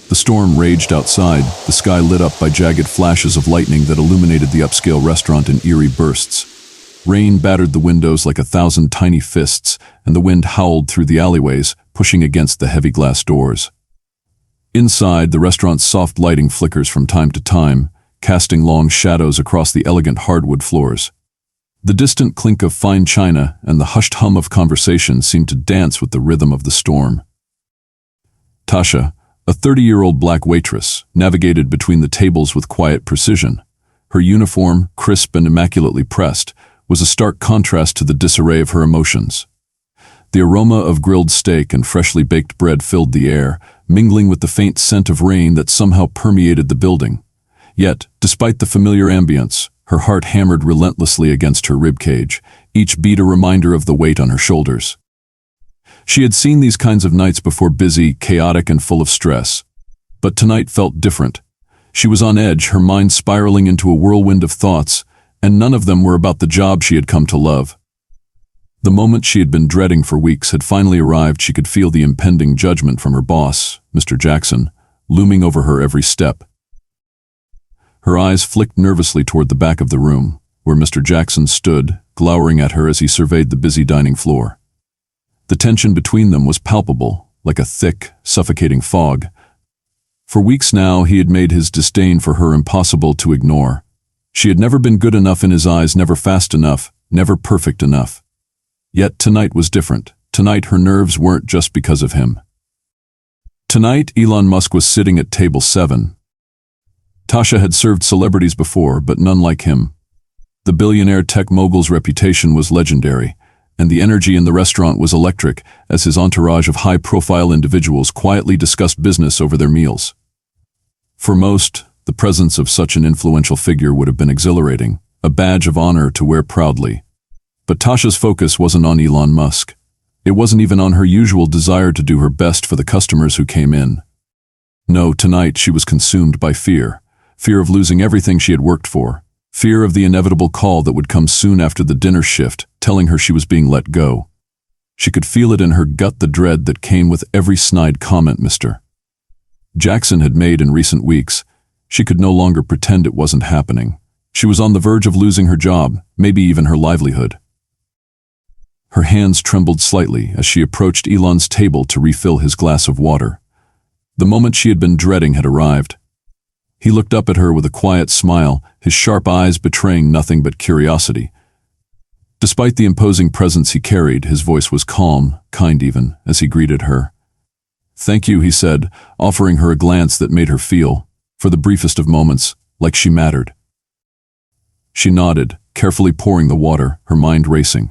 The storm raged outside, the sky lit up by jagged flashes of lightning that illuminated the upscale restaurant in eerie bursts. Rain battered the windows like 1,000 tiny fists, and the wind howled through the alleyways, pushing against the heavy glass doors. Inside, the restaurant's soft lighting flickers from time to time, casting long shadows across the elegant hardwood floors. The distant clink of fine china and the hushed hum of conversation seemed to dance with the rhythm of the storm. Tasha, a 30-year-old black waitress, navigated between the tables with quiet precision. Her uniform, crisp and immaculately pressed, was a stark contrast to the disarray of her emotions. The aroma of grilled steak and freshly baked bread filled the air, mingling with the faint scent of rain that somehow permeated the building. Yet, despite the familiar ambience, her heart hammered relentlessly against her ribcage, each beat a reminder of the weight on her shoulders. She had seen these kinds of nights before, busy, chaotic, and full of stress. But tonight felt different. She was on edge, her mind spiraling into a whirlwind of thoughts, and none of them were about the job she had come to love. The moment she had been dreading for weeks had finally arrived. She could feel the impending judgment from her boss, Mr. Jackson, looming over her every step. Her eyes flicked nervously toward the back of the room, where Mr. Jackson stood, glowering at her as he surveyed the busy dining floor. The tension between them was palpable, like a thick, suffocating fog. For weeks now, he had made his disdain for her impossible to ignore. She had never been good enough in his eyes, never fast enough, never perfect enough. Yet tonight was different. Tonight her nerves weren't just because of him. Tonight, Elon Musk was sitting at table 7. Tasha had served celebrities before, but none like him. The billionaire tech mogul's reputation was legendary, and the energy in the restaurant was electric as his entourage of high-profile individuals quietly discussed business over their meals. For most, the presence of such an influential figure would have been exhilarating, a badge of honor to wear proudly. But Tasha's focus wasn't on Elon Musk. It wasn't even on her usual desire to do her best for the customers who came in. No, tonight she was consumed by fear. Fear of losing everything she had worked for. Fear of the inevitable call that would come soon after the dinner shift, telling her she was being let go. She could feel it in her gut, the dread that came with every snide comment Mr. Jackson had made in recent weeks. She could no longer pretend it wasn't happening. She was on the verge of losing her job, maybe even her livelihood. Her hands trembled slightly as she approached Elon's table to refill his glass of water. The moment she had been dreading had arrived. He looked up at her with a quiet smile, his sharp eyes betraying nothing but curiosity. Despite the imposing presence he carried, his voice was calm, kind even, as he greeted her. "Thank you," he said, offering her a glance that made her feel, for the briefest of moments, like she mattered. She nodded, carefully pouring the water, her mind racing.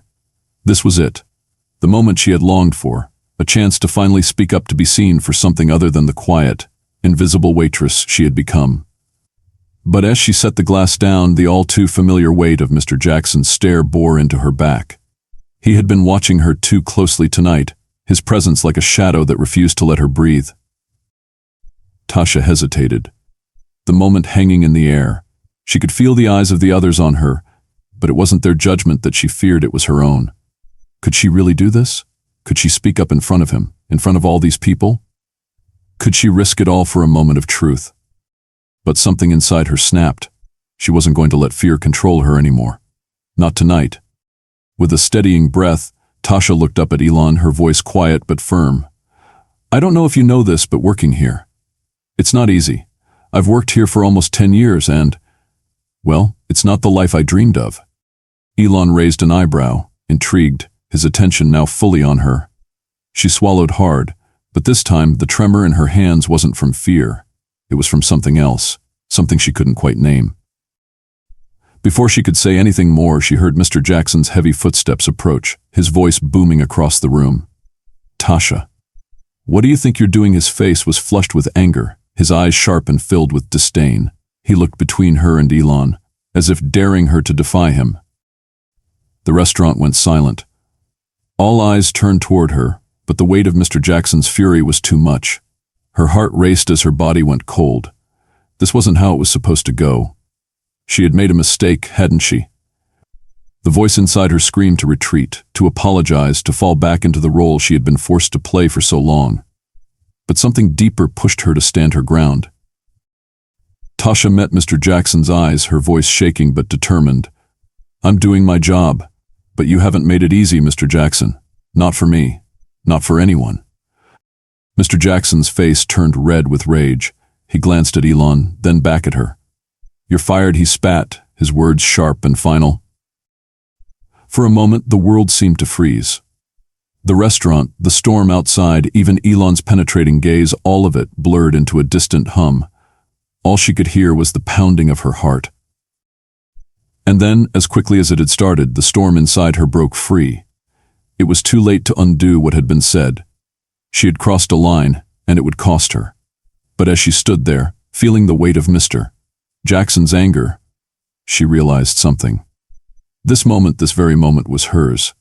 This was it, the moment she had longed for, a chance to finally speak up, to be seen for something other than the quiet, invisible waitress she had become. But as she set the glass down, the all-too-familiar weight of Mr. Jackson's stare bore into her back. He had been watching her too closely tonight, his presence like a shadow that refused to let her breathe. Tasha hesitated, the moment hanging in the air. She could feel the eyes of the others on her, but it wasn't their judgment that she feared, it was her own. Could she really do this? Could she speak up in front of him, in front of all these people? Could she risk it all for a moment of truth? But something inside her snapped. She wasn't going to let fear control her anymore. Not tonight. With a steadying breath, Tasha looked up at Elon, her voice quiet but firm. "I don't know if you know this, but working here, it's not easy. I've worked here for almost 10 years and, well, it's not the life I dreamed of." Elon raised an eyebrow, intrigued, his attention now fully on her. She swallowed hard, but this time the tremor in her hands wasn't from fear. It was from something else, something she couldn't quite name. Before she could say anything more, she heard Mr. Jackson's heavy footsteps approach, his voice booming across the room. "Tasha, what do you think you're doing?" His face was flushed with anger, his eyes sharp and filled with disdain. He looked between her and Elon, as if daring her to defy him. The restaurant went silent. All eyes turned toward her, but the weight of Mr. Jackson's fury was too much. Her heart raced as her body went cold. This wasn't how it was supposed to go. She had made a mistake, hadn't she? The voice inside her screamed to retreat, to apologize, to fall back into the role she had been forced to play for so long. but something deeper pushed her to stand her ground. Tasha met Mr. Jackson's eyes, her voice shaking but determined. "I'm doing my job, but you haven't made it easy, Mr. Jackson. Not for me. Not for anyone." Mr. Jackson's face turned red with rage. He glanced at Elon, then back at her. "You're fired," he spat, his words sharp and final. For a moment, the world seemed to freeze. The restaurant, the storm outside, even Elon's penetrating gaze, all of it blurred into a distant hum. All she could hear was the pounding of her heart. And then, as quickly as it had started, the storm inside her broke free. It was too late to undo what had been said. She had crossed a line, and it would cost her. But as she stood there, feeling the weight of Mr. Jackson's anger, she realized something. This very moment was hers.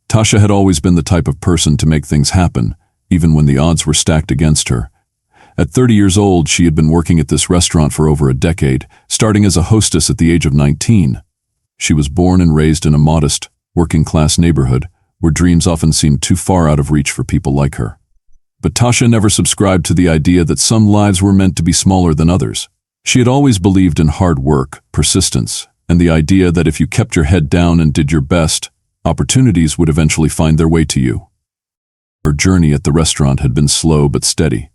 Tasha had always been the type of person to make things happen, even when the odds were stacked against her. At 30 years old, she had been working at this restaurant for over a decade, starting as a hostess at the age of 19. She was born and raised in a modest, working-class neighborhood, where dreams often seemed too far out of reach for people like her. But Tasha never subscribed to the idea that some lives were meant to be smaller than others. She had always believed in hard work, persistence, and the idea that if you kept your head down and did your best, opportunities would eventually find their way to you. Her journey at the restaurant had been slow but steady.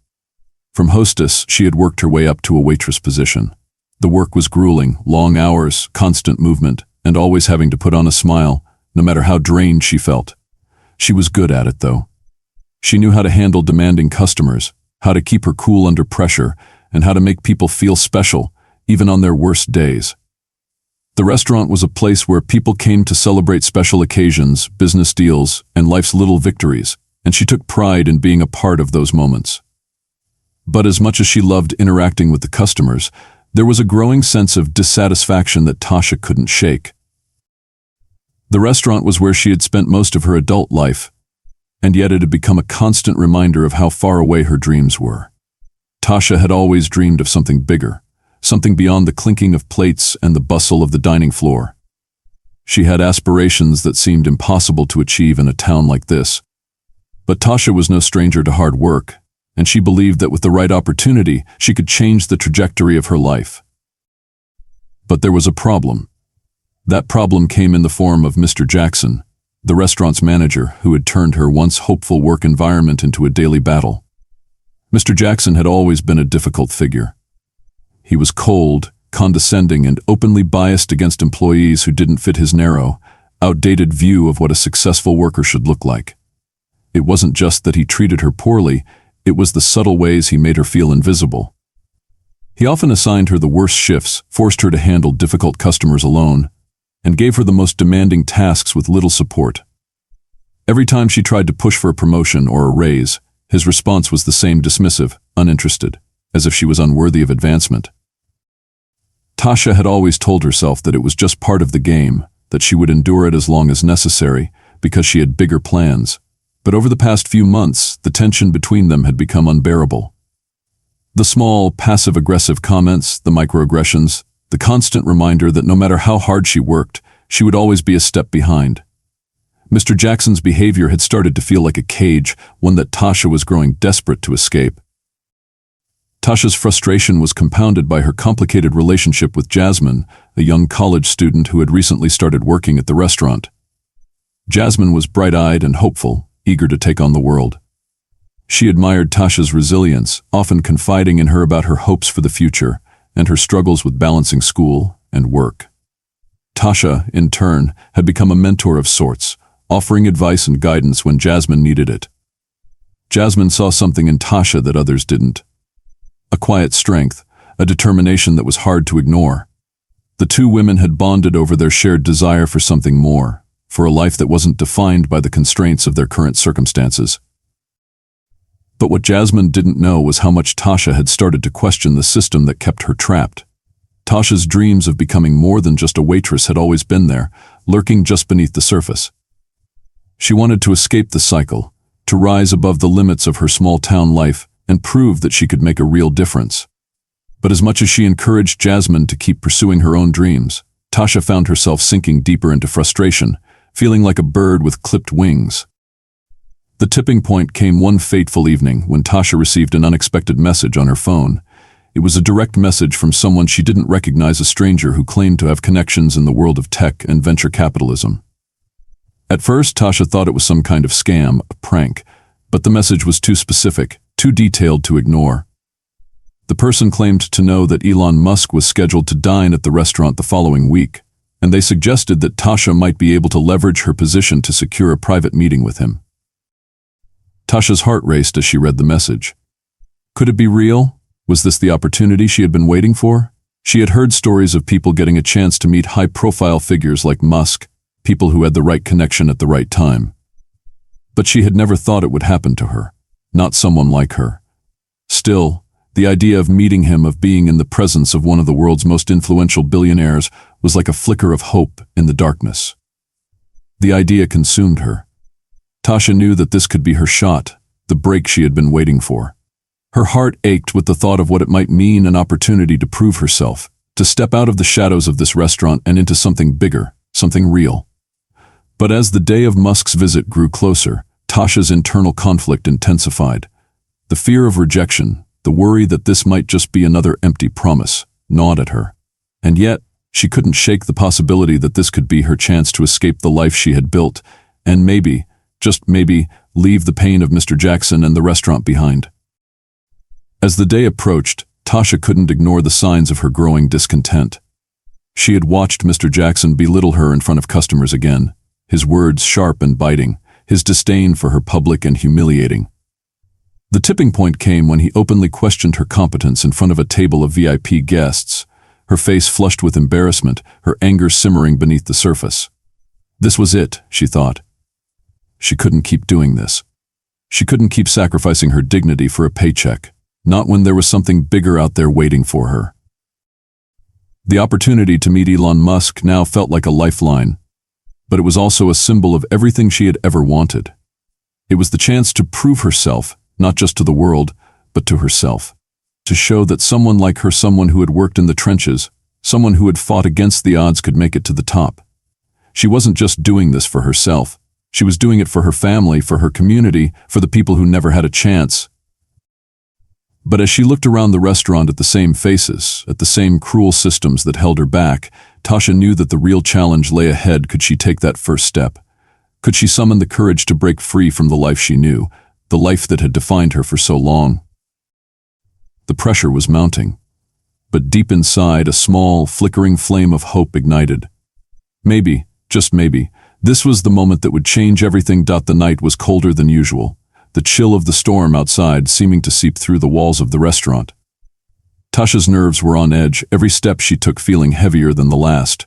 From hostess, she had worked her way up to a waitress position. The work was grueling, long hours, constant movement, and always having to put on a smile, no matter how drained she felt. She was good at it, though. She knew how to handle demanding customers, how to keep her cool under pressure, and how to make people feel special, even on their worst days. The restaurant was a place where people came to celebrate special occasions, business deals, and life's little victories, and she took pride in being a part of those moments. But as much as she loved interacting with the customers, there was a growing sense of dissatisfaction that Tasha couldn't shake. The restaurant was where she had spent most of her adult life, and yet it had become a constant reminder of how far away her dreams were. Tasha had always dreamed of something bigger, something beyond the clinking of plates and the bustle of the dining floor. She had aspirations that seemed impossible to achieve in a town like this. But Tasha was no stranger to hard work, and she believed that with the right opportunity, she could change the trajectory of her life. But there was a problem. That problem came in the form of Mr. Jackson, the restaurant's manager, who had turned her once hopeful work environment into a daily battle. Mr. Jackson had always been a difficult figure. He was cold, condescending, and openly biased against employees who didn't fit his narrow, outdated view of what a successful worker should look like. It wasn't just that he treated her poorly, it was the subtle ways he made her feel invisible. He often assigned her the worst shifts, forced her to handle difficult customers alone, and gave her the most demanding tasks with little support. Every time she tried to push for a promotion or a raise, his response was the same, dismissive, uninterested, as if she was unworthy of advancement. Tasha had always told herself that it was just part of the game, that she would endure it as long as necessary, because she had bigger plans. But over the past few months, the tension between them had become unbearable. The small, passive-aggressive comments, the microaggressions, the constant reminder that no matter how hard she worked, she would always be a step behind. Mr. Jackson's behavior had started to feel like a cage, one that Tasha was growing desperate to escape. Tasha's frustration was compounded by her complicated relationship with Jasmine, a young college student who had recently started working at the restaurant. Jasmine was bright-eyed and hopeful, eager to take on the world. She admired Tasha's resilience, often confiding in her about her hopes for the future and her struggles with balancing school and work. Tasha, in turn, had become a mentor of sorts, offering advice and guidance when Jasmine needed it. Jasmine saw something in Tasha that others didn't. A quiet strength, a determination that was hard to ignore. The two women had bonded over their shared desire for something more, for a life that wasn't defined by the constraints of their current circumstances. But what Jasmine didn't know was how much Tasha had started to question the system that kept her trapped. Tasha's dreams of becoming more than just a waitress had always been there, lurking just beneath the surface. She wanted to escape the cycle, to rise above the limits of her small-town life and prove that she could make a real difference. But as much as she encouraged Jasmine to keep pursuing her own dreams, Tasha found herself sinking deeper into frustration, feeling like a bird with clipped wings. The tipping point came one fateful evening when Tasha received an unexpected message on her phone. It was a direct message from someone she didn't recognize, a stranger who claimed to have connections in the world of tech and venture capitalism. At first, Tasha thought it was some kind of scam, a prank, but the message was too specific, too detailed to ignore. The person claimed to know that Elon Musk was scheduled to dine at the restaurant the following week, and they suggested that Tasha might be able to leverage her position to secure a private meeting with him. Tasha's heart raced as she read the message. Could it be real? Was this the opportunity she had been waiting for? She had heard stories of people getting a chance to meet high-profile figures like Musk, people who had the right connection at the right time. But she had never thought it would happen to her, not someone like her. Still, the idea of meeting him, of being in the presence of one of the world's most influential billionaires, was like a flicker of hope in the darkness. The idea consumed her. Tasha knew that this could be her shot, the break she had been waiting for. Her heart ached with the thought of what it might mean, an opportunity to prove herself, to step out of the shadows of this restaurant and into something bigger, something real. But as the day of Musk's visit grew closer, Tasha's internal conflict intensified. The fear of rejection, the worry that this might just be another empty promise, gnawed at her. And yet, she couldn't shake the possibility that this could be her chance to escape the life she had built, and maybe, just maybe, leave the pain of Mr. Jackson and the restaurant behind. As the day approached, Tasha couldn't ignore the signs of her growing discontent. She had watched Mr. Jackson belittle her in front of customers again, his words sharp and biting, his disdain for her public and humiliating. The tipping point came when he openly questioned her competence in front of a table of VIP guests, her face flushed with embarrassment, her anger simmering beneath the surface. This was it, she thought. She couldn't keep doing this. She couldn't keep sacrificing her dignity for a paycheck. Not when there was something bigger out there waiting for her. The opportunity to meet Elon Musk now felt like a lifeline, but it was also a symbol of everything she had ever wanted. It was the chance to prove herself, not just to the world, but to herself. To show that someone like her, someone who had worked in the trenches, someone who had fought against the odds, could make it to the top. She wasn't just doing this for herself. She was doing it for her family, for her community, for the people who never had a chance. But as she looked around the restaurant at the same faces, at the same cruel systems that held her back, Tasha knew that the real challenge lay ahead. Could she take that first step? Could she summon the courage to break free from the life she knew, the life that had defined her for so long? The pressure was mounting, but deep inside, a small, flickering flame of hope ignited. Maybe, just maybe, this was the moment that would change everything. The night was colder than usual, the chill of the storm outside seeming to seep through the walls of the restaurant. Tasha's nerves were on edge, every step she took feeling heavier than the last.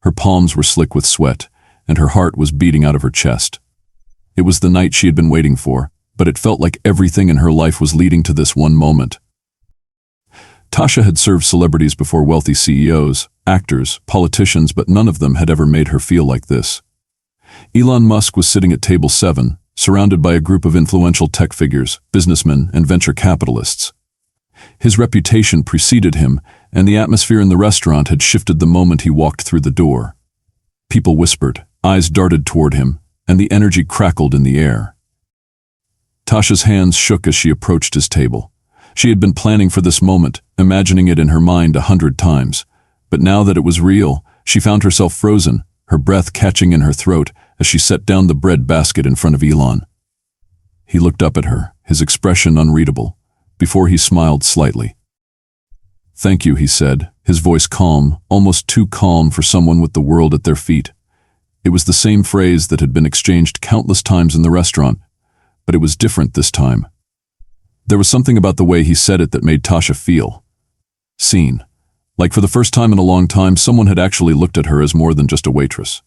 Her palms were slick with sweat, and her heart was beating out of her chest. It was the night she had been waiting for, but it felt like everything in her life was leading to this one moment. Tasha had served celebrities before, wealthy CEOs, actors, politicians, but none of them had ever made her feel like this. Elon Musk was sitting at table 7, surrounded by a group of influential tech figures, businessmen, and venture capitalists. His reputation preceded him, and the atmosphere in the restaurant had shifted the moment he walked through the door. People whispered, eyes darted toward him, and the energy crackled in the air. Tasha's hands shook as she approached his table. She had been planning for this moment, imagining it in her mind 100 times. But now that it was real, she found herself frozen, her breath catching in her throat as she set down the bread basket in front of Elon. He looked up at her, his expression unreadable, before he smiled slightly. "Thank you," he said, his voice calm, almost too calm for someone with the world at their feet. It was the same phrase that had been exchanged countless times in the restaurant, but it was different this time. There was something about the way he said it that made Tasha feel seen. Like for the first time in a long time, someone had actually looked at her as more than just a waitress.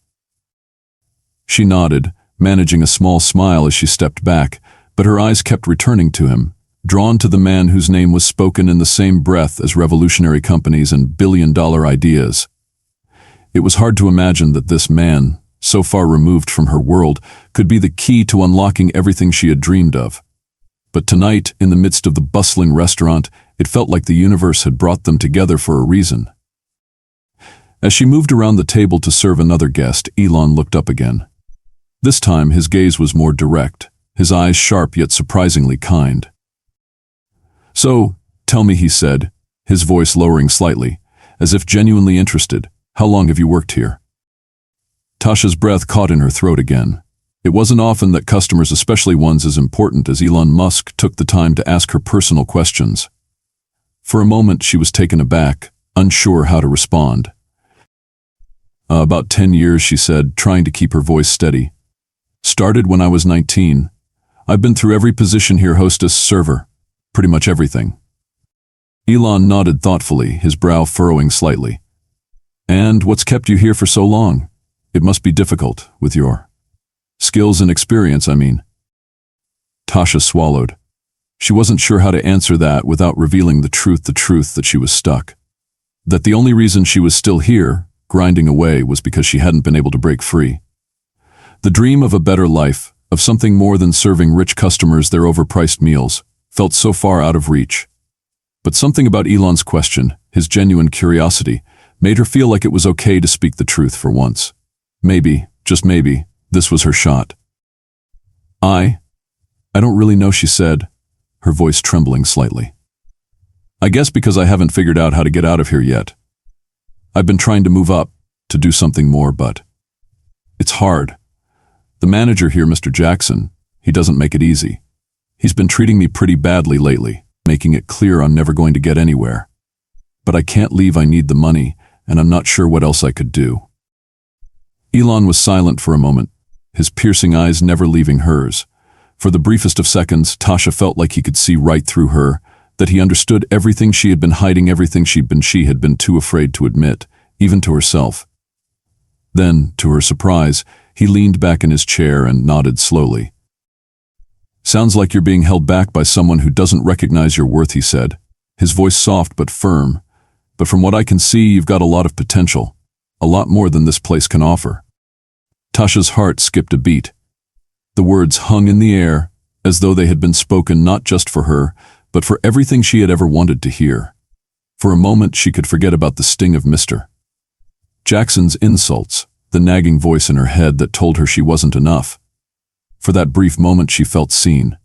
She nodded, managing a small smile as she stepped back, but her eyes kept returning to him, drawn to the man whose name was spoken in the same breath as revolutionary companies and billion-dollar ideas. It was hard to imagine that this man, so far removed from her world, could be the key to unlocking everything she had dreamed of. But tonight, in the midst of the bustling restaurant, it felt like the universe had brought them together for a reason. As she moved around the table to serve another guest, Elon looked up again. This time, his gaze was more direct, his eyes sharp yet surprisingly kind. "So, tell me," he said, his voice lowering slightly, as if genuinely interested, "how long have you worked here?" Tasha's breath caught in her throat again. It wasn't often that customers, especially ones as important as Elon Musk, took the time to ask her personal questions. For a moment she was taken aback, unsure how to respond. About 10 years, she said, trying to keep her voice steady. "Started when I was 19. I've been through every position here, hostess, server, pretty much everything." Elon nodded thoughtfully, his brow furrowing slightly. "And what's kept you here for so long? It must be difficult, with your skills and experience, I mean." Tasha swallowed. She wasn't sure how to answer that without revealing the truth that she was stuck. That the only reason she was still here, grinding away, was because she hadn't been able to break free. The dream of a better life, of something more than serving rich customers their overpriced meals, felt so far out of reach. But something about Elon's question, his genuine curiosity, made her feel like it was okay to speak the truth for once. Maybe, just maybe, this was her shot. I don't really know," she said, her voice trembling slightly. "I guess because I haven't figured out how to get out of here yet. I've been trying to move up, to do something more, but it's hard. The manager here, Mr. Jackson, he doesn't make it easy. He's been treating me pretty badly lately, making it clear I'm never going to get anywhere. But I can't leave, I need the money, and I'm not sure what else I could do." Elon was silent for a moment, his piercing eyes never leaving hers. For the briefest of seconds, Tasha felt like he could see right through her, that he understood everything she had been hiding, everything she had been too afraid to admit, even to herself. Then, to her surprise, he leaned back in his chair and nodded slowly. "Sounds like you're being held back by someone who doesn't recognize your worth," he said, his voice soft but firm. "But from what I can see, you've got a lot of potential, a lot more than this place can offer." Tasha's heart skipped a beat. The words hung in the air, as though they had been spoken not just for her, but for everything she had ever wanted to hear. For a moment she could forget about the sting of Mr. Jackson's insults, the nagging voice in her head that told her she wasn't enough. For that brief moment she felt seen.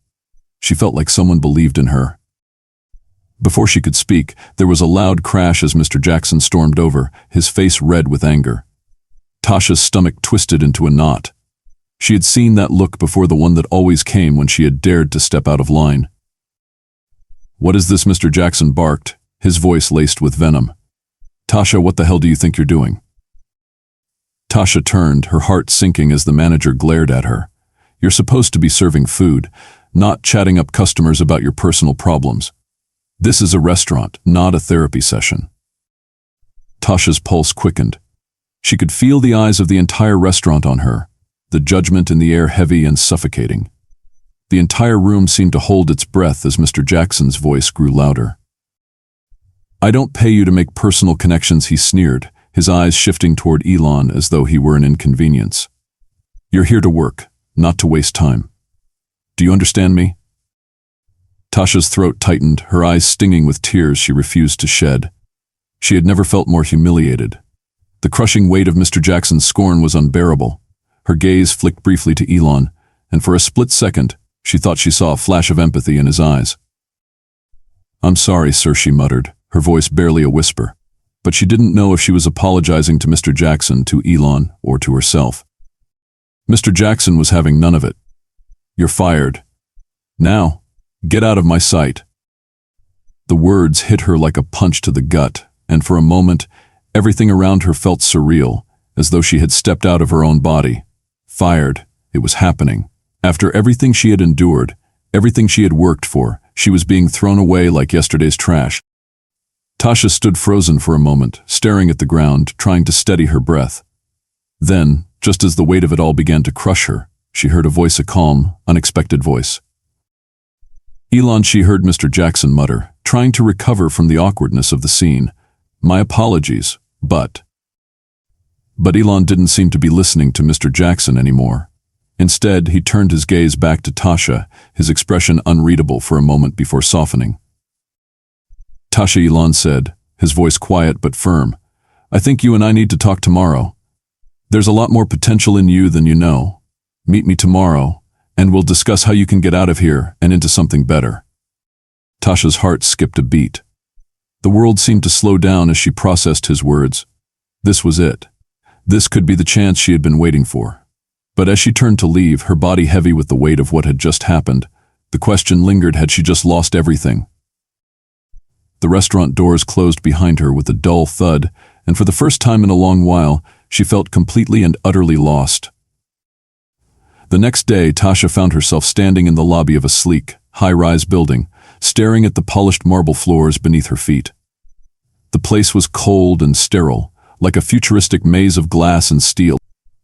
She felt like someone believed in her. Before she could speak, there was a loud crash as Mr. Jackson stormed over, his face red with anger. Tasha's stomach twisted into a knot. She had seen that look before, the one that always came when she had dared to step out of line. "What is this?" Mr. Jackson barked, his voice laced with venom. "Tasha, what the hell do you think you're doing?" Tasha turned, her heart sinking as the manager glared at her. "You're supposed to be serving food, not chatting up customers about your personal problems. This is a restaurant, not a therapy session." Tasha's pulse quickened. She could feel the eyes of the entire restaurant on her, the judgment in the air heavy and suffocating. The entire room seemed to hold its breath as Mr. Jackson's voice grew louder. "I don't pay you to make personal connections," he sneered, his eyes shifting toward Elon as though he were an inconvenience. "You're here to work, not to waste time. Do you understand me?" Tasha's throat tightened, her eyes stinging with tears she refused to shed. She had never felt more humiliated. The crushing weight of Mr. Jackson's scorn was unbearable. Her gaze flicked briefly to Elon, and for a split second, she thought she saw a flash of empathy in his eyes. "I'm sorry, sir," she muttered, her voice barely a whisper. But she didn't know if she was apologizing to Mr. Jackson, to Elon, or to herself. Mr. Jackson was having none of it. "You're fired. Now, get out of my sight." The words hit her like a punch to the gut, and for a moment, everything around her felt surreal, as though she had stepped out of her own body. Fired. It was happening. After everything she had endured, everything she had worked for, she was being thrown away like yesterday's trash. Tasha stood frozen for a moment, staring at the ground, trying to steady her breath. Then, just as the weight of it all began to crush her, she heard a voice, a calm, unexpected voice. "Elon," she heard Mr. Jackson mutter, trying to recover from the awkwardness of the scene. "My apologies, but..." But Elon didn't seem to be listening to Mr. Jackson anymore. Instead, he turned his gaze back to Tasha, his expression unreadable for a moment before softening. "Tasha," Elon said, his voice quiet but firm, "I think you and I need to talk tomorrow. There's a lot more potential in you than you know. Meet me tomorrow, And we'll discuss how you can get out of here and into something better. Tasha's heart skipped a beat. The world seemed to slow down as she processed his words. This was it. This could be the chance she had been waiting for. But as she turned to leave, her body heavy with the weight of what had just happened, the question lingered, had she just lost everything? The restaurant doors closed behind her with a dull thud, and for the first time in a long while, she felt completely and utterly lost. The next day, Tasha found herself standing in the lobby of a sleek, high-rise building, staring at the polished marble floors beneath her feet. The place was cold and sterile, like a futuristic maze of glass and steel.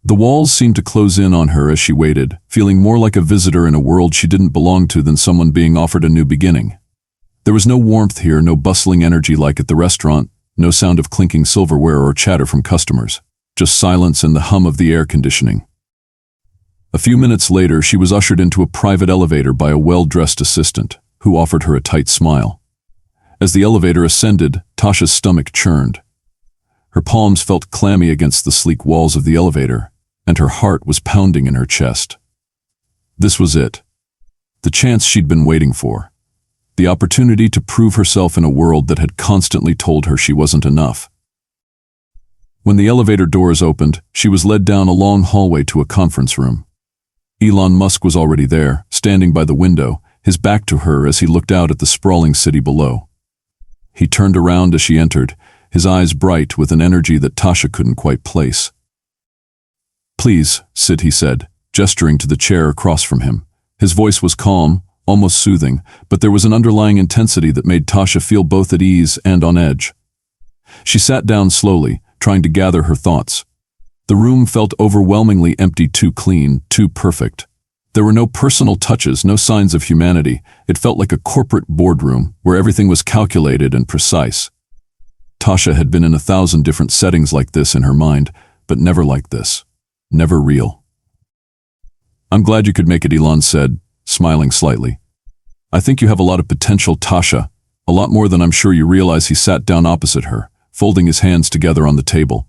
The walls seemed to close in on her as she waited, feeling more like a visitor in a world she didn't belong to than someone being offered a new beginning. There was no warmth here, no bustling energy like at the restaurant, no sound of clinking silverware or chatter from customers, just silence and the hum of the air conditioning. A few minutes later, she was ushered into a private elevator by a well-dressed assistant, who offered her a tight smile. As the elevator ascended, Tasha's stomach churned. Her palms felt clammy against the sleek walls of the elevator, and her heart was pounding in her chest. This was it. The chance she'd been waiting for. The opportunity to prove herself in a world that had constantly told her she wasn't enough. When the elevator doors opened, she was led down a long hallway to a conference room. Elon Musk was already there, standing by the window, his back to her as he looked out at the sprawling city below. He turned around as she entered, his eyes bright with an energy that Tasha couldn't quite place. "Please, sit," he said, gesturing to the chair across from him. His voice was calm, almost soothing, but there was an underlying intensity that made Tasha feel both at ease and on edge. She sat down slowly, trying to gather her thoughts. The room felt overwhelmingly empty, too clean, too perfect. There were no personal touches, no signs of humanity. It felt like a corporate boardroom where everything was calculated and precise. Tasha had been in 1,000 different settings like this in her mind, but never like this. Never real. "I'm glad you could make it," Elon said, smiling slightly. "I think you have a lot of potential, Tasha. A lot more than I'm sure you realize." He sat down opposite her, folding his hands together on the table.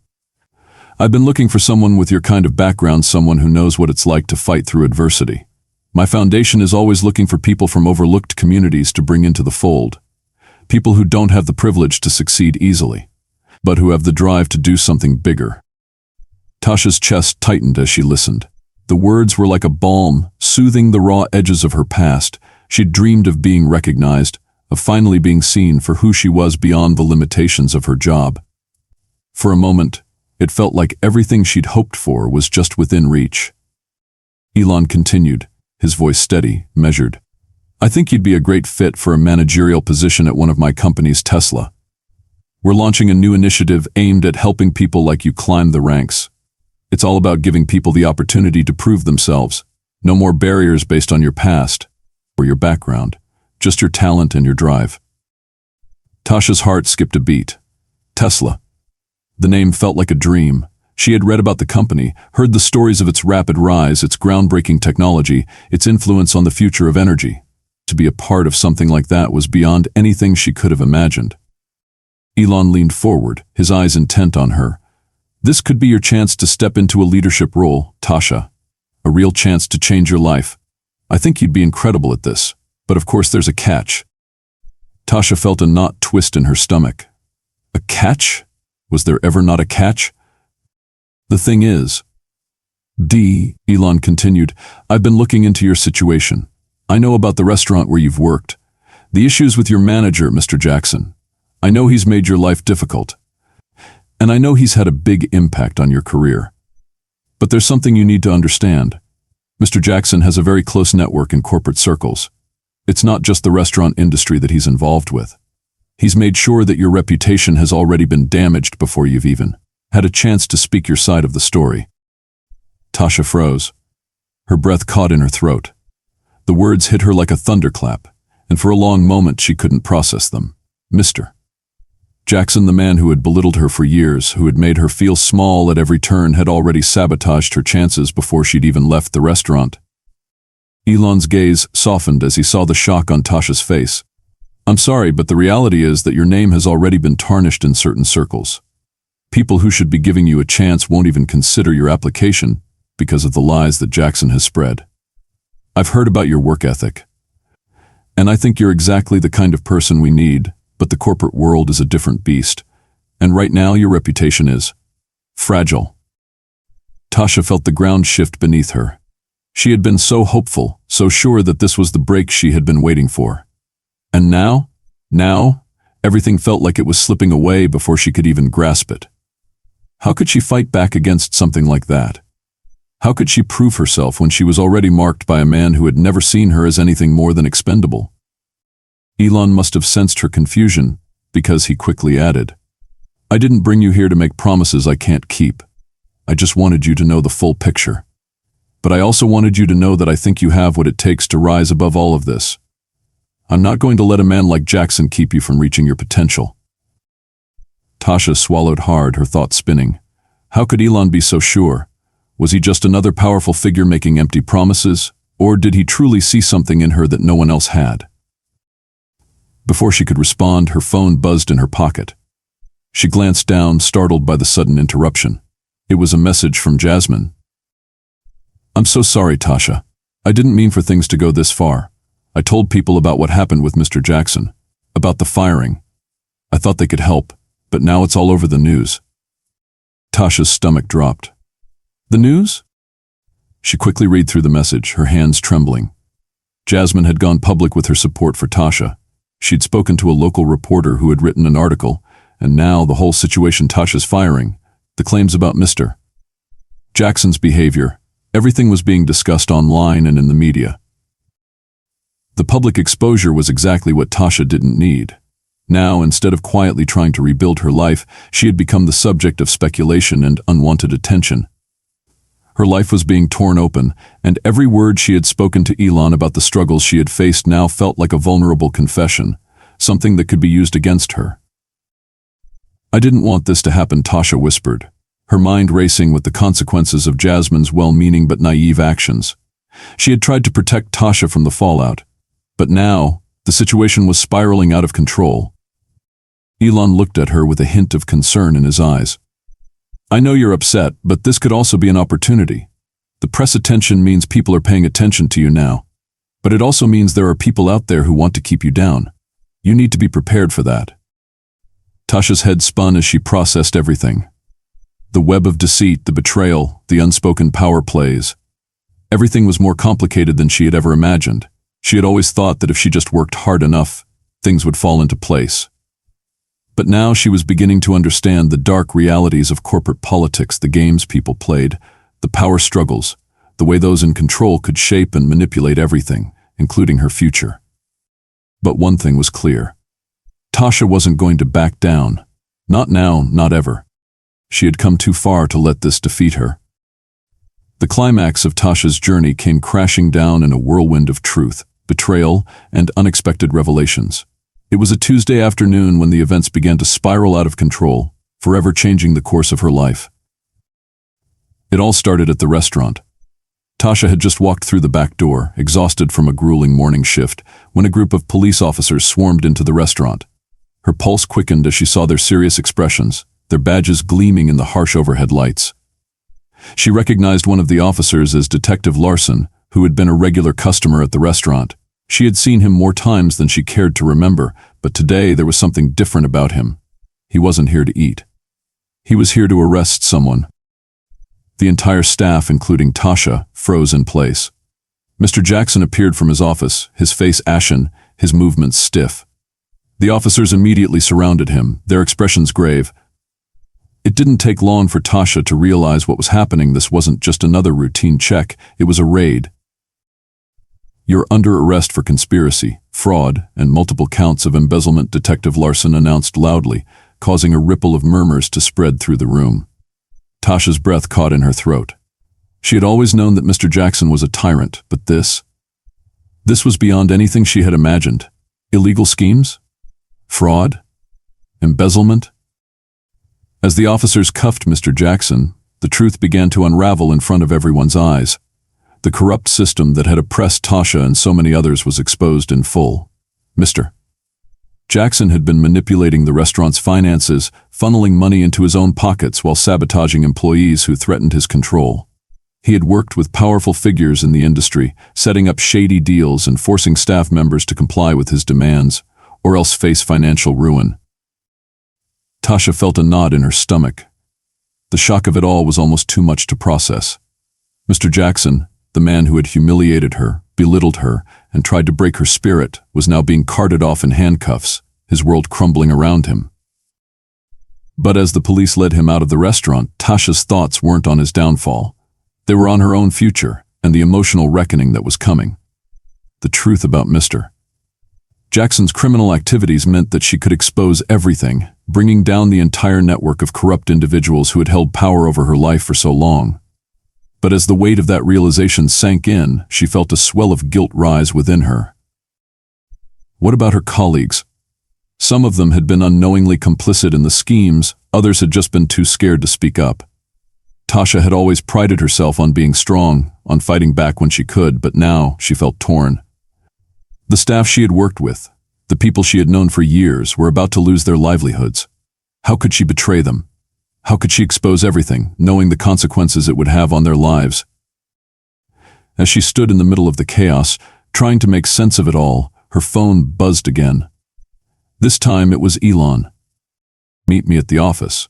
"I've been looking for someone with your kind of background, someone who knows what it's like to fight through adversity. My foundation is always looking for people from overlooked communities to bring into the fold. People who don't have the privilege to succeed easily, but who have the drive to do something bigger." Tasha's chest tightened as she listened. The words were like a balm, soothing the raw edges of her past. She'd dreamed of being recognized, of finally being seen for who she was beyond the limitations of her job. For a moment, it felt like everything she'd hoped for was just within reach. Elon continued, his voice steady, measured. "I think you'd be a great fit for a managerial position at one of my companies, Tesla. We're launching a new initiative aimed at helping people like you climb the ranks. It's all about giving people the opportunity to prove themselves. No more barriers based on your past or your background, just your talent and your drive." Tasha's heart skipped a beat. Tesla. The name felt like a dream. She had read about the company, heard the stories of its rapid rise, its groundbreaking technology, its influence on the future of energy. To be a part of something like that was beyond anything she could have imagined. Elon leaned forward, his eyes intent on her. "This could be your chance to step into a leadership role, Tasha. A real chance to change your life. I think you'd be incredible at this, but of course there's a catch." Tasha felt a knot twist in her stomach. A catch? Was there ever not a catch? "The thing is, Elon continued, "I've been looking into your situation. I know about the restaurant where you've worked. The issues with your manager, Mr. Jackson. I know he's made your life difficult. And I know he's had a big impact on your career. But there's something you need to understand. Mr. Jackson has a very close network in corporate circles. It's not just the restaurant industry that he's involved with. He's made sure that your reputation has already been damaged before you've even had a chance to speak your side of the story." Tasha froze. Her breath caught in her throat. The words hit her like a thunderclap, and for a long moment she couldn't process them. Mr. Jackson, the man who had belittled her for years, who had made her feel small at every turn, had already sabotaged her chances before she'd even left the restaurant. Elon's gaze softened as he saw the shock on Tasha's face. "I'm sorry, but the reality is that your name has already been tarnished in certain circles. People who should be giving you a chance won't even consider your application because of the lies that Jackson has spread." I've heard about your work ethic. And I think you're exactly the kind of person we need, but the corporate world is a different beast. And right now your reputation is fragile. Tasha felt the ground shift beneath her. She had been so hopeful, so sure that this was the break she had been waiting for. And now, everything felt like it was slipping away before she could even grasp it. How could she fight back against something like that? How could she prove herself when she was already marked by a man who had never seen her as anything more than expendable? Elon must have sensed her confusion, because he quickly added, I didn't bring you here to make promises I can't keep. I just wanted you to know the full picture. But I also wanted you to know that I think you have what it takes to rise above all of this. I'm not going to let a man like Jackson keep you from reaching your potential. Tasha swallowed hard, her thoughts spinning. How could Elon be so sure? Was he just another powerful figure making empty promises, or did he truly see something in her that no one else had? Before she could respond, her phone buzzed in her pocket. She glanced down, startled by the sudden interruption. It was a message from Jasmine. I'm so sorry, Tasha. I didn't mean for things to go this far. I told people about what happened with Mr. Jackson, about the firing. I thought they could help, but now it's all over the news. Tasha's stomach dropped. The news? She quickly read through the message, her hands trembling. Jasmine had gone public with her support for Tasha. She'd spoken to a local reporter who had written an article, and now the whole situation, Tasha's firing, the claims about Mr. Jackson's behavior, everything was being discussed online and in the media. The public exposure was exactly what Tasha didn't need. Now, instead of quietly trying to rebuild her life, she had become the subject of speculation and unwanted attention. Her life was being torn open, and every word she had spoken to Elon about the struggles she had faced now felt like a vulnerable confession, something that could be used against her. I didn't want this to happen, Tasha whispered, her mind racing with the consequences of Jasmine's well-meaning but naive actions. She had tried to protect Tasha from the fallout, but now the situation was spiraling out of control. Elon looked at her with a hint of concern in his eyes. I know you're upset, but this could also be an opportunity. The press attention means people are paying attention to you now, but it also means there are people out there who want to keep you down. You need to be prepared for that. Tasha's head spun as she processed everything. The web of deceit, the betrayal, the unspoken power plays. Everything was more complicated than she had ever imagined. She had always thought that if she just worked hard enough, things would fall into place. But now she was beginning to understand the dark realities of corporate politics, the games people played, the power struggles, the way those in control could shape and manipulate everything, including her future. But one thing was clear. Tasha wasn't going to back down. Not now, not ever. She had come too far to let this defeat her. The climax of Tasha's journey came crashing down in a whirlwind of truth, betrayal, and unexpected revelations. It was a Tuesday afternoon when the events began to spiral out of control, forever changing the course of her life. It all started at the restaurant. Tasha had just walked through the back door, exhausted from a grueling morning shift, when a group of police officers swarmed into the restaurant. Her pulse quickened as she saw their serious expressions, their badges gleaming in the harsh overhead lights. She recognized one of the officers as Detective Larson, who had been a regular customer at the restaurant. She had seen him more times than she cared to remember, but today there was something different about him. He wasn't here to eat. He was here to arrest someone. The entire staff, including Tasha, froze in place. Mr. Jackson appeared from his office, his face ashen, his movements stiff. The officers immediately surrounded him, their expressions grave. It didn't take long for Tasha to realize what was happening. This wasn't just another routine check, it was a raid. You're under arrest for conspiracy, fraud, and multiple counts of embezzlement, Detective Larson announced loudly, causing a ripple of murmurs to spread through the room. Tasha's breath caught in her throat. She had always known that Mr. Jackson was a tyrant, but this was beyond anything she had imagined. Illegal schemes? Fraud? Embezzlement? As the officers cuffed Mr. Jackson, the truth began to unravel in front of everyone's eyes. The corrupt system that had oppressed Tasha and so many others was exposed in full. Mr. Jackson had been manipulating the restaurant's finances, funneling money into his own pockets while sabotaging employees who threatened his control. He had worked with powerful figures in the industry, setting up shady deals and forcing staff members to comply with his demands, or else face financial ruin. Tasha felt a knot in her stomach. The shock of it all was almost too much to process. Mr. Jackson, the man who had humiliated her, belittled her, and tried to break her spirit, was now being carted off in handcuffs, his world crumbling around him. But as the police led him out of the restaurant, Tasha's thoughts weren't on his downfall. They were on her own future and the emotional reckoning that was coming. The truth about Mr. Jackson's criminal activities meant that she could expose everything, bringing down the entire network of corrupt individuals who had held power over her life for so long. But as the weight of that realization sank in, she felt a swell of guilt rise within her. What about her colleagues? Some of them had been unknowingly complicit in the schemes, others had just been too scared to speak up. Tasha had always prided herself on being strong, on fighting back when she could, but now she felt torn. The staff she had worked with, the people she had known for years, were about to lose their livelihoods. How could she betray them? How could she expose everything, knowing the consequences it would have on their lives? As she stood in the middle of the chaos, trying to make sense of it all, her phone buzzed again. This time it was Elon. "Meet me at the office.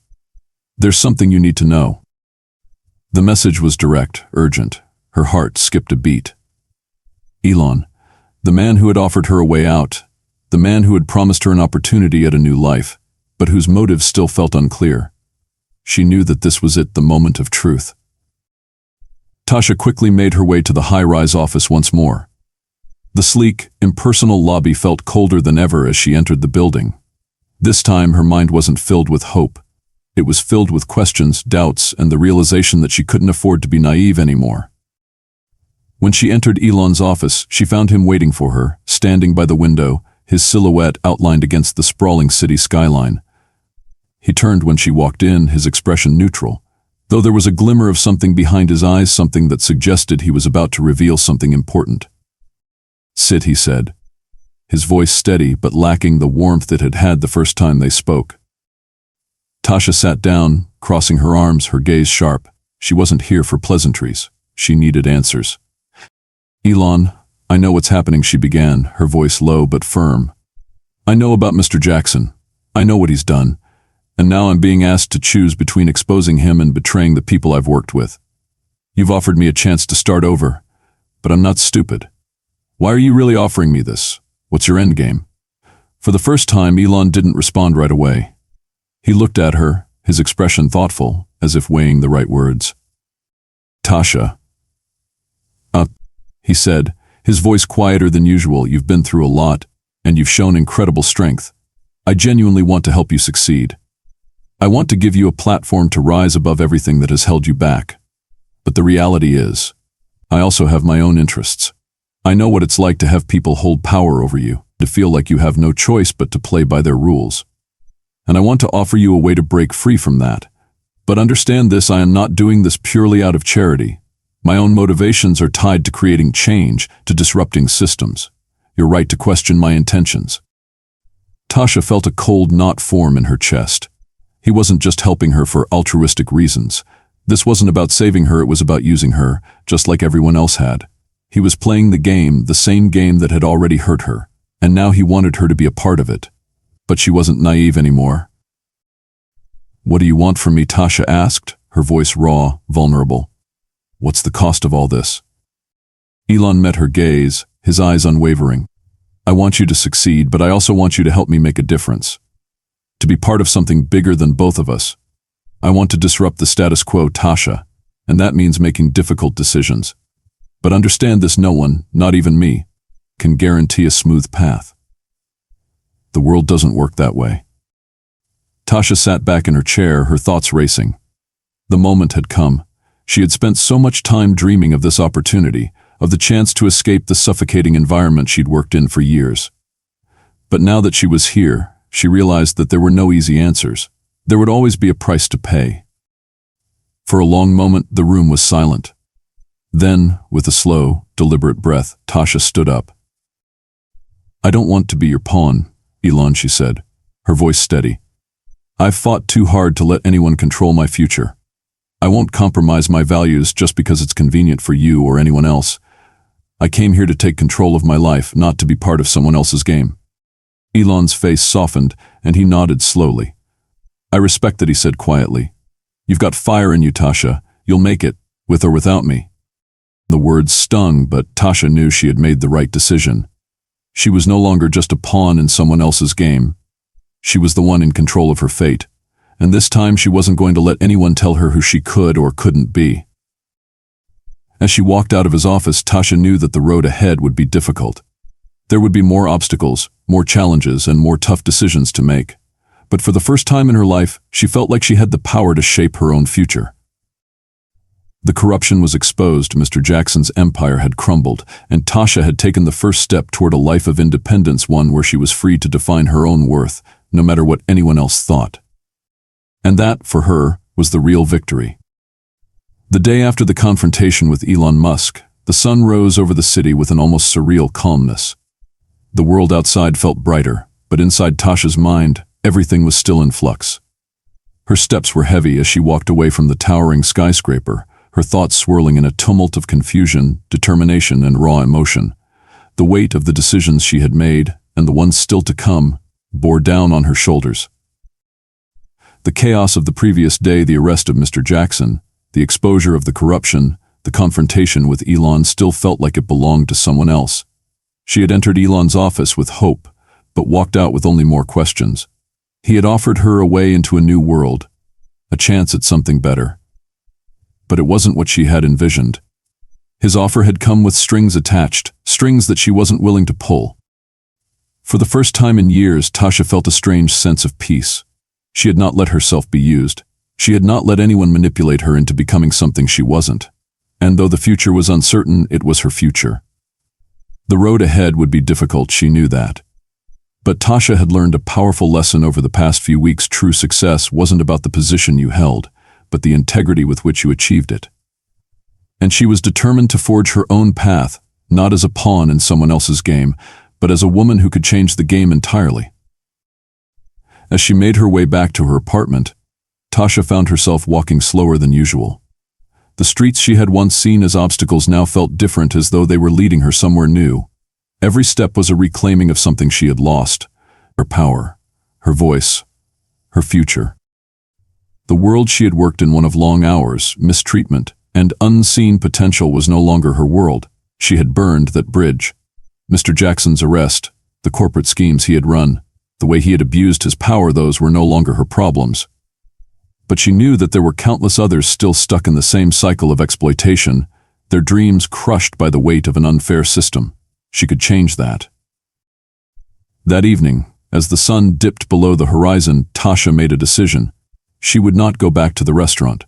There's something you need to know." The message was direct, urgent. Her heart skipped a beat. Elon, the man who had offered her a way out, the man who had promised her an opportunity at a new life, but whose motives still felt unclear. She knew that this was it, the moment of truth. Tasha quickly made her way to the high-rise office once more. The sleek, impersonal lobby felt colder than ever as she entered the building. This time her mind wasn't filled with hope. It was filled with questions, doubts, and the realization that she couldn't afford to be naive anymore. When she entered Elon's office, she found him waiting for her, standing by the window, his silhouette outlined against the sprawling city skyline. He turned when she walked in, his expression neutral, though there was a glimmer of something behind his eyes, something that suggested he was about to reveal something important. "Sit," he said, his voice steady but lacking the warmth it had had the first time they spoke. Tasha sat down, crossing her arms, her gaze sharp. She wasn't here for pleasantries. She needed answers. "Elon, I know what's happening," she began, her voice low but firm. "I know about Mr. Jackson. I know what he's done. And now I'm being asked to choose between exposing him and betraying the people I've worked with. You've offered me a chance to start over, but I'm not stupid. Why are you really offering me this? What's your endgame?" For the first time, Elon didn't respond right away. He looked at her, his expression thoughtful, as if weighing the right words. "Tasha." He said, his voice quieter than usual. "You've been through a lot, and you've shown incredible strength. I genuinely want to help you succeed. I want to give you a platform to rise above everything that has held you back. But the reality is, I also have my own interests. I know what it's like to have people hold power over you, to feel like you have no choice but to play by their rules. And I want to offer you a way to break free from that. But understand this, I am not doing this purely out of charity. My own motivations are tied to creating change, to disrupting systems. You're right to question my intentions." Tasha felt a cold knot form in her chest. He wasn't just helping her for altruistic reasons. This wasn't about saving her, it was about using her, just like everyone else had. He was playing the game, the same game that had already hurt her, and now he wanted her to be a part of it. But she wasn't naive anymore. "What do you want from me?" Tasha asked, her voice raw, vulnerable. "What's the cost of all this?" Elon met her gaze, his eyes unwavering. "I want you to succeed, but I also want you to help me make a difference. To be part of something bigger than both of us. I want to disrupt the status quo, Tasha, and that means making difficult decisions. But understand this, no one, not even me, can guarantee a smooth path. The world doesn't work that way." Tasha sat back in her chair, her thoughts racing. The moment had come. She had spent so much time dreaming of this opportunity, of the chance to escape the suffocating environment she'd worked in for years. But now that she was here, she realized that there were no easy answers. There would always be a price to pay. For a long moment, the room was silent. Then, with a slow, deliberate breath, Tasha stood up. "I don't want to be your pawn, Elon," she said, her voice steady. "I've fought too hard to let anyone control my future. I won't compromise my values just because it's convenient for you or anyone else. I came here to take control of my life, not to be part of someone else's game." Elon's face softened, and he nodded slowly. "I respect that," he said quietly. "You've got fire in you, Tasha. You'll make it, with or without me." The words stung, but Tasha knew she had made the right decision. She was no longer just a pawn in someone else's game. She was the one in control of her fate, and this time she wasn't going to let anyone tell her who she could or couldn't be. As she walked out of his office, Tasha knew that the road ahead would be difficult. There would be more obstacles, more challenges, and more tough decisions to make. But for the first time in her life, she felt like she had the power to shape her own future. The corruption was exposed, Mr. Jackson's empire had crumbled, and Tasha had taken the first step toward a life of independence, one where she was free to define her own worth, no matter what anyone else thought. And that, for her, was the real victory. The day after the confrontation with Elon Musk, the sun rose over the city with an almost surreal calmness. The world outside felt brighter, but inside Tasha's mind, everything was still in flux. Her steps were heavy as she walked away from the towering skyscraper, her thoughts swirling in a tumult of confusion, determination, and raw emotion. The weight of the decisions she had made, and the ones still to come, bore down on her shoulders. The chaos of the previous day, the arrest of Mr. Jackson, the exposure of the corruption, the confrontation with Elon still felt like it belonged to someone else. She had entered Elon's office with hope, but walked out with only more questions. He had offered her a way into a new world, a chance at something better. But it wasn't what she had envisioned. His offer had come with strings attached, strings that she wasn't willing to pull. For the first time in years, Tasha felt a strange sense of peace. She had not let herself be used. She had not let anyone manipulate her into becoming something she wasn't. And though the future was uncertain, it was her future. The road ahead would be difficult, she knew that. But Tasha had learned a powerful lesson over the past few weeks. True success wasn't about the position you held, but the integrity with which you achieved it. And she was determined to forge her own path, not as a pawn in someone else's game, but as a woman who could change the game entirely. As she made her way back to her apartment, Tasha found herself walking slower than usual. The streets she had once seen as obstacles now felt different, as though they were leading her somewhere new. Every step was a reclaiming of something she had lost: her power, her voice, her future. The world she had worked in, one of long hours, mistreatment, and unseen potential, was no longer her world. She had burned that bridge. Mr. Jackson's arrest, the corporate schemes he had run, the way he had abused his power, those were no longer her problems. But she knew that there were countless others still stuck in the same cycle of exploitation, their dreams crushed by the weight of an unfair system. She could change that. That evening, as the sun dipped below the horizon, Tasha made a decision. She would not go back to the restaurant.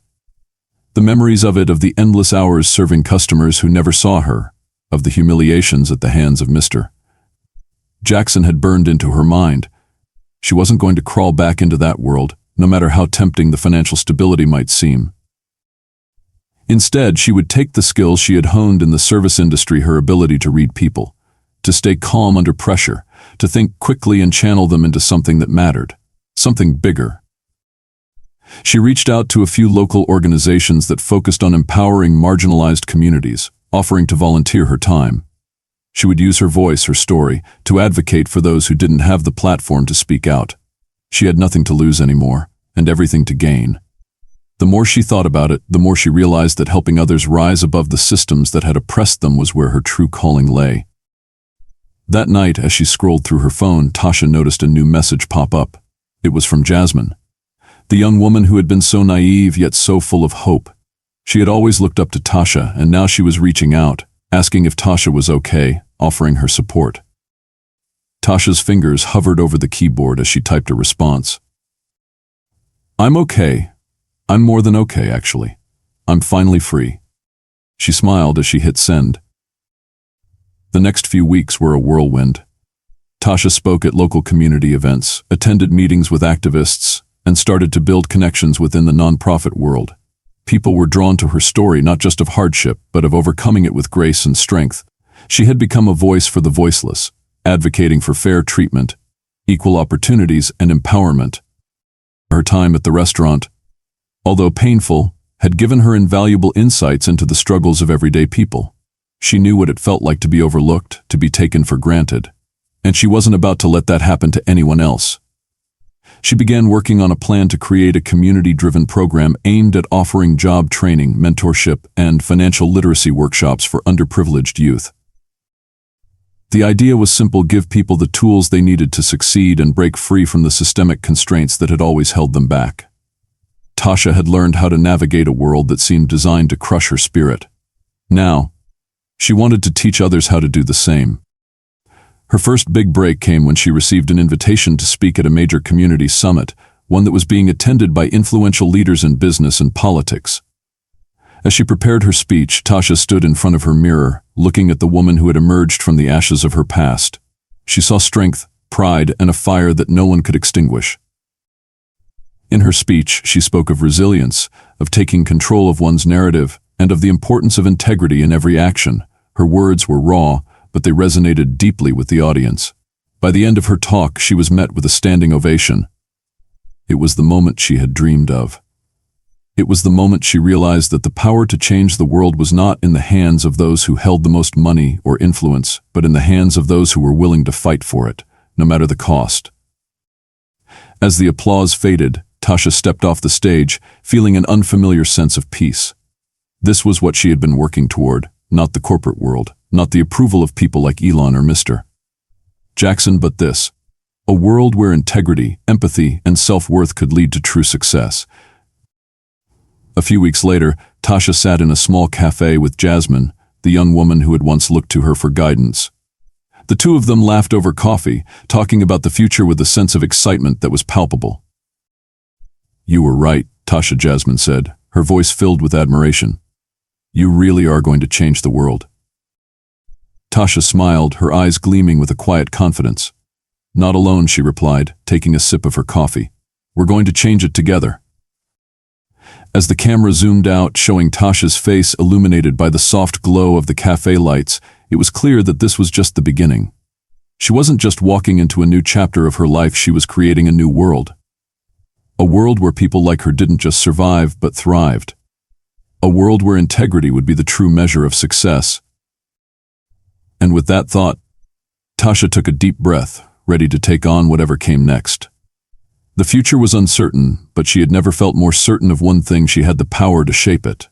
The memories of it, of the endless hours serving customers who never saw her, of the humiliations at the hands of Mr. Jackson, had burned into her mind. She wasn't going to crawl back into that world, no matter how tempting the financial stability might seem. Instead, she would take the skills she had honed in the service industry, her ability to read people, to stay calm under pressure, to think quickly and channel them into something that mattered, something bigger. She reached out to a few local organizations that focused on empowering marginalized communities, offering to volunteer her time. She would use her voice, her story, to advocate for those who didn't have the platform to speak out. She had nothing to lose anymore, and everything to gain. The more she thought about it, the more she realized that helping others rise above the systems that had oppressed them was where her true calling lay. That night, as she scrolled through her phone, Tasha noticed a new message pop up. It was from Jasmine, the young woman who had been so naive yet so full of hope. She had always looked up to Tasha, and now she was reaching out, asking if Tasha was okay, offering her support. Tasha's fingers hovered over the keyboard as she typed a response. "I'm okay. I'm more than okay, actually. I'm finally free." She smiled as she hit send. The next few weeks were a whirlwind. Tasha spoke at local community events, attended meetings with activists, and started to build connections within the nonprofit world. People were drawn to her story, not just of hardship, but of overcoming it with grace and strength. She had become a voice for the voiceless, advocating for fair treatment, equal opportunities, and empowerment. Her time at the restaurant, although painful, had given her invaluable insights into the struggles of everyday people. She knew what it felt like to be overlooked, to be taken for granted, and she wasn't about to let that happen to anyone else. She began working on a plan to create a community-driven program aimed at offering job training, mentorship, and financial literacy workshops for underprivileged youth. The idea was simple: give people the tools they needed to succeed and break free from the systemic constraints that had always held them back. Tasha had learned how to navigate a world that seemed designed to crush her spirit. Now, she wanted to teach others how to do the same. Her first big break came when she received an invitation to speak at a major community summit, one that was being attended by influential leaders in business and politics. As she prepared her speech, Tasha stood in front of her mirror, looking at the woman who had emerged from the ashes of her past. She saw strength, pride, and a fire that no one could extinguish. In her speech, she spoke of resilience, of taking control of one's narrative, and of the importance of integrity in every action. Her words were raw, but they resonated deeply with the audience. By the end of her talk, she was met with a standing ovation. It was the moment she had dreamed of. It was the moment she realized that the power to change the world was not in the hands of those who held the most money or influence, but in the hands of those who were willing to fight for it, no matter the cost. As the applause faded, Tasha stepped off the stage, feeling an unfamiliar sense of peace. This was what she had been working toward, not the corporate world, not the approval of people like Elon or Mr. Jackson, but this: a world where integrity, empathy, and self-worth could lead to true success. A few weeks later, Tasha sat in a small cafe with Jasmine, the young woman who had once looked to her for guidance. The two of them laughed over coffee, talking about the future with a sense of excitement that was palpable. "You were right," Jasmine said, her voice filled with admiration. "You really are going to change the world." Tasha smiled, her eyes gleaming with a quiet confidence. "Not alone," she replied, taking a sip of her coffee. "We're going to change it together." As the camera zoomed out, showing Tasha's face illuminated by the soft glow of the cafe lights, it was clear that this was just the beginning. She wasn't just walking into a new chapter of her life, she was creating a new world. A world where people like her didn't just survive, but thrived. A world where integrity would be the true measure of success. And with that thought, Tasha took a deep breath, ready to take on whatever came next. The future was uncertain, but she had never felt more certain of one thing: she had the power to shape it.